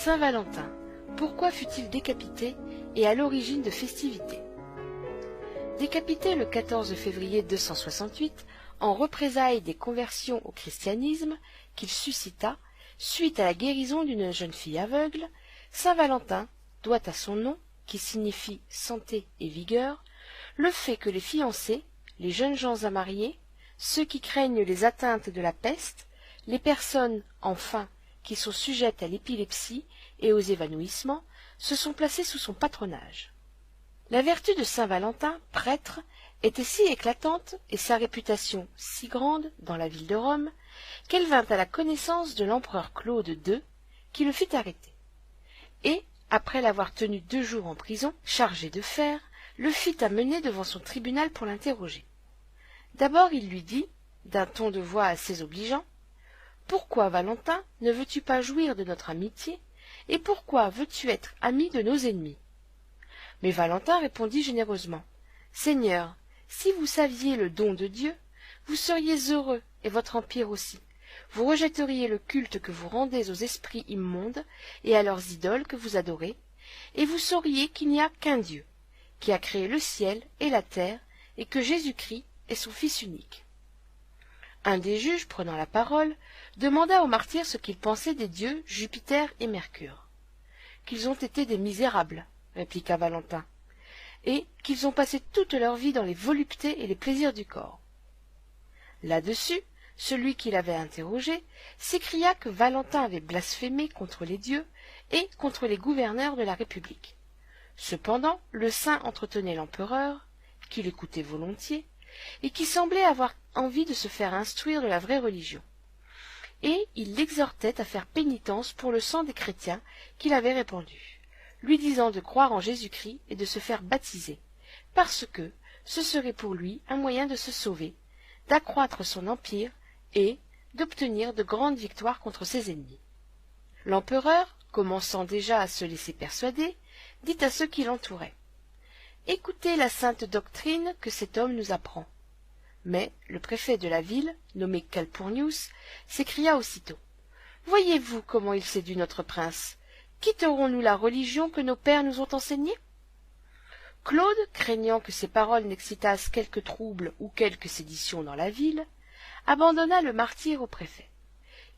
Saint Valentin, pourquoi fut-il décapité et à l'origine de festivités? Décapité le 14 février 268, en représailles des conversions au christianisme qu'il suscita, suite à la guérison d'une jeune fille aveugle, Saint Valentin doit à son nom, qui signifie santé et vigueur, le fait que les fiancés, les jeunes gens à marier, ceux qui craignent les atteintes de la peste, les personnes, enfin, qui sont sujettes à l'épilepsie et aux évanouissements, se sont placés sous son patronage. La vertu de saint Valentin, prêtre, était si éclatante et sa réputation si grande dans la ville de Rome qu'elle vint à la connaissance de l'empereur Claude II, qui le fit arrêter. Et, après l'avoir tenu 2 jours en prison, chargé de fer, le fit amener devant son tribunal pour l'interroger. D'abord il lui dit, d'un ton de voix assez obligeant, « Pourquoi, Valentin, ne veux-tu pas jouir de notre amitié, et pourquoi veux-tu être ami de nos ennemis ?» Mais Valentin répondit généreusement, « Seigneur, si vous saviez le don de Dieu, vous seriez heureux, et votre empire aussi. Vous rejetteriez le culte que vous rendez aux esprits immondes et à leurs idoles que vous adorez, et vous sauriez qu'il n'y a qu'un Dieu, qui a créé le ciel et la terre, et que Jésus-Christ est son Fils unique. » Un des juges, prenant la parole, demanda aux martyrs ce qu'ils pensaient des dieux Jupiter et Mercure. « Qu'ils ont été des misérables, » répliqua Valentin, « et qu'ils ont passé toute leur vie dans les voluptés et les plaisirs du corps. » Là-dessus, celui qui l'avait interrogé s'écria que Valentin avait blasphémé contre les dieux et contre les gouverneurs de la République. Cependant, le saint entretenait l'empereur, qui l'écoutait volontiers, et qui semblait avoir envie de se faire instruire de la vraie religion. Et il l'exhortait à faire pénitence pour le sang des chrétiens qu'il avait répandus, lui disant de croire en Jésus-Christ et de se faire baptiser, parce que ce serait pour lui un moyen de se sauver, d'accroître son empire et d'obtenir de grandes victoires contre ses ennemis. L'empereur, commençant déjà à se laisser persuader, dit à ceux qui l'entouraient, « Écoutez la sainte doctrine que cet homme nous apprend. » Mais le préfet de la ville, nommé Calpurnius, s'écria aussitôt, « Voyez-vous comment il séduit notre prince? Quitterons-nous la religion que nos pères nous ont enseignée ?» Claude, craignant que ces paroles n'excitassent quelque trouble ou quelque sédition dans la ville, abandonna le martyr au préfet,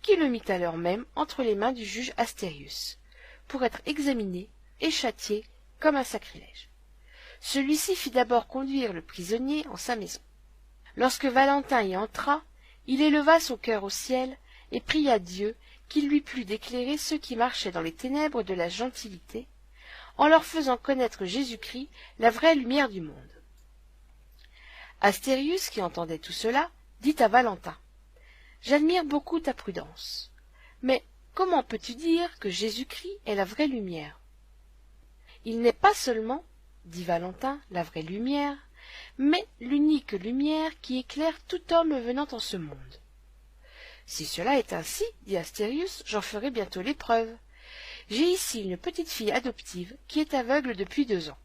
qui le mit à l'heure même entre les mains du juge Astérius, pour être examiné et châtié comme un sacrilège. Celui-ci fit d'abord conduire le prisonnier en sa maison. Lorsque Valentin y entra, il éleva son cœur au ciel et pria Dieu qu'il lui plût d'éclairer ceux qui marchaient dans les ténèbres de la gentilité, en leur faisant connaître Jésus-Christ, la vraie lumière du monde. Astérius, qui entendait tout cela, dit à Valentin, « J'admire beaucoup ta prudence, mais comment peux-tu dire que Jésus-Christ est la vraie lumière ?»« Il n'est pas seulement, dit Valentin, la vraie lumière, mais l'unique lumière qui éclaire tout homme venant en ce monde. »« Si cela est ainsi, dit Astérius, j'en ferai bientôt l'épreuve. J'ai ici une petite fille adoptive qui est aveugle depuis 2 ans.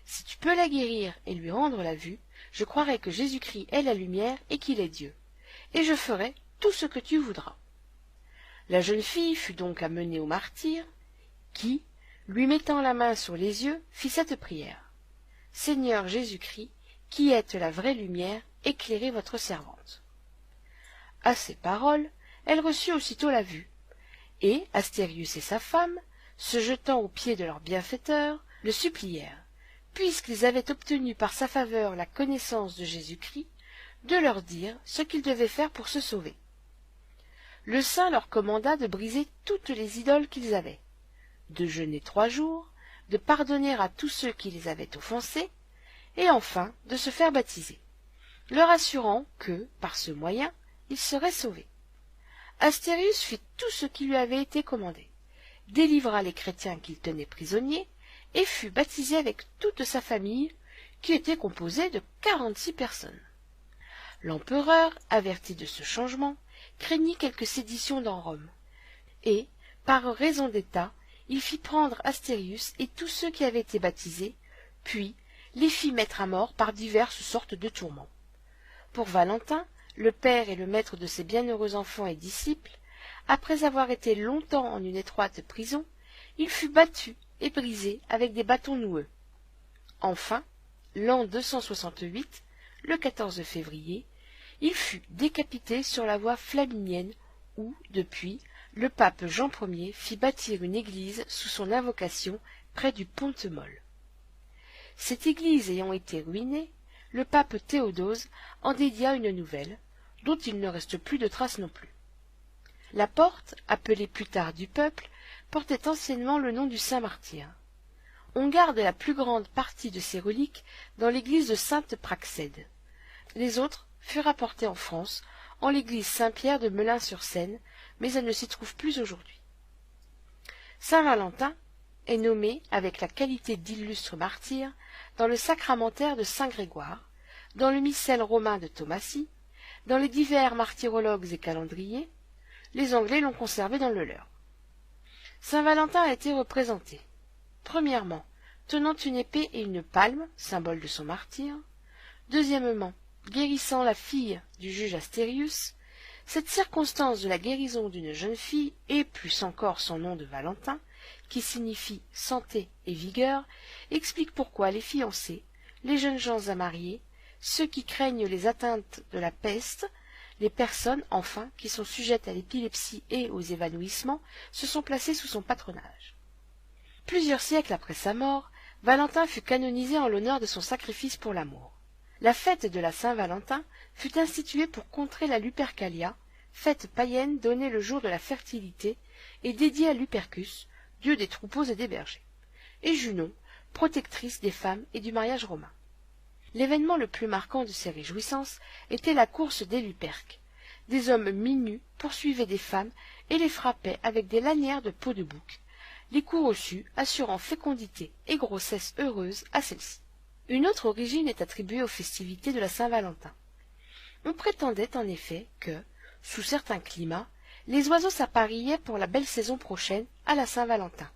Si tu peux la guérir et lui rendre la vue, je croirai que Jésus-Christ est la lumière et qu'il est Dieu, et je ferai tout ce que tu voudras. » La jeune fille fut donc amenée au martyr, qui, lui mettant la main sur les yeux, fit cette prière. « Seigneur Jésus-Christ, qui êtes la vraie lumière, éclairez votre servante. » À ces paroles, elle reçut aussitôt la vue, et Astérius et sa femme, se jetant aux pieds de leur bienfaiteur, le supplièrent, puisqu'ils avaient obtenu par sa faveur la connaissance de Jésus-Christ, de leur dire ce qu'ils devaient faire pour se sauver. Le saint leur commanda de briser toutes les idoles qu'ils avaient, de jeûner 3 jours, de pardonner à tous ceux qui les avaient offensés, et enfin de se faire baptiser, leur assurant que, par ce moyen, ils seraient sauvés. Astérius fit tout ce qui lui avait été commandé, délivra les chrétiens qu'il tenait prisonniers, et fut baptisé avec toute sa famille, qui était composée de 46 personnes. L'empereur, averti de ce changement, craignit quelque sédition dans Rome, et, par raison d'état, il fit prendre Astérius et tous ceux qui avaient été baptisés, puis les fit mettre à mort par diverses sortes de tourments. Pour Valentin, le père et le maître de ses bienheureux enfants et disciples, après avoir été longtemps en une étroite prison, il fut battu et brisé avec des bâtons noueux. Enfin, l'an 268, le 14 février, il fut décapité sur la voie flaminienne où, depuis, le pape Jean Ier fit bâtir une église sous son invocation près du Pont-de-Molle. Cette église ayant été ruinée, le pape Théodose en dédia une nouvelle, dont il ne reste plus de traces non plus. La porte, appelée plus tard du Peuple, portait anciennement le nom du saint martyr. On garde la plus grande partie de ces reliques dans l'église de Sainte-Praxède. Les autres furent apportées en France, en l'église Saint-Pierre de Melun-sur-Seine, mais elles ne s'y trouvent plus aujourd'hui. Saint-Valentin est nommé, avec la qualité d'illustre martyr, dans le sacramentaire de Saint-Grégoire, dans le missel romain de Thomassie, dans les divers martyrologues et calendriers. Les Anglais l'ont conservé dans le leur. Saint-Valentin a été représenté, premièrement, tenant une épée et une palme, symbole de son martyre, deuxièmement, guérissant la fille du juge Astérius. Cette circonstance de la guérison d'une jeune fille, et plus encore son nom de Valentin, qui signifie santé et vigueur, explique pourquoi les fiancés, les jeunes gens à marier, ceux qui craignent les atteintes de la peste, les personnes, enfin, qui sont sujettes à l'épilepsie et aux évanouissements, se sont placés sous son patronage. Plusieurs siècles après sa mort, Valentin fut canonisé en l'honneur de son sacrifice pour l'amour. La fête de la Saint-Valentin fut instituée pour contrer la Lupercalia, fête païenne donnée le jour de la fertilité et dédiée à Lupercus, dieu des troupeaux et des bergers, et Junon, protectrice des femmes et du mariage romain. L'événement le plus marquant de ces réjouissances était la course des Luperques. Des hommes mi-nus poursuivaient des femmes et les frappaient avec des lanières de peau de bouc, les coups reçus assurant fécondité et grossesse heureuse à celle-ci. Une autre origine est attribuée aux festivités de la Saint-Valentin. On prétendait en effet que, sous certains climats, les oiseaux s'apparillaient pour la belle saison prochaine à la Saint-Valentin,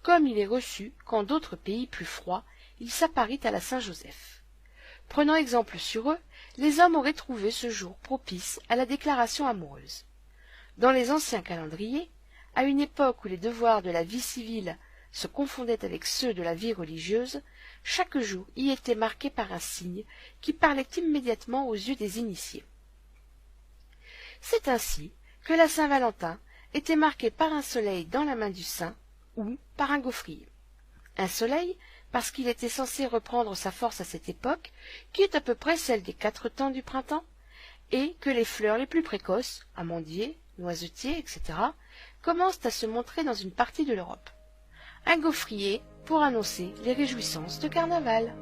comme il est reçu qu'en d'autres pays plus froids, il s'apparit à la Saint-Joseph. Prenant exemple sur eux, les hommes auraient trouvé ce jour propice à la déclaration amoureuse. Dans les anciens calendriers, à une époque où les devoirs de la vie civile se confondaient avec ceux de la vie religieuse, chaque jour y était marqué par un signe qui parlait immédiatement aux yeux des initiés. C'est ainsi que la Saint-Valentin était marquée par un soleil dans la main du saint ou par un gaufrier. Un soleil, parce qu'il était censé reprendre sa force à cette époque, qui est à peu près celle des 4 temps du printemps, et que les fleurs les plus précoces, amandiers, noisetiers, etc., commencent à se montrer dans une partie de l'Europe. Un gaufrier pour annoncer les réjouissances de carnaval.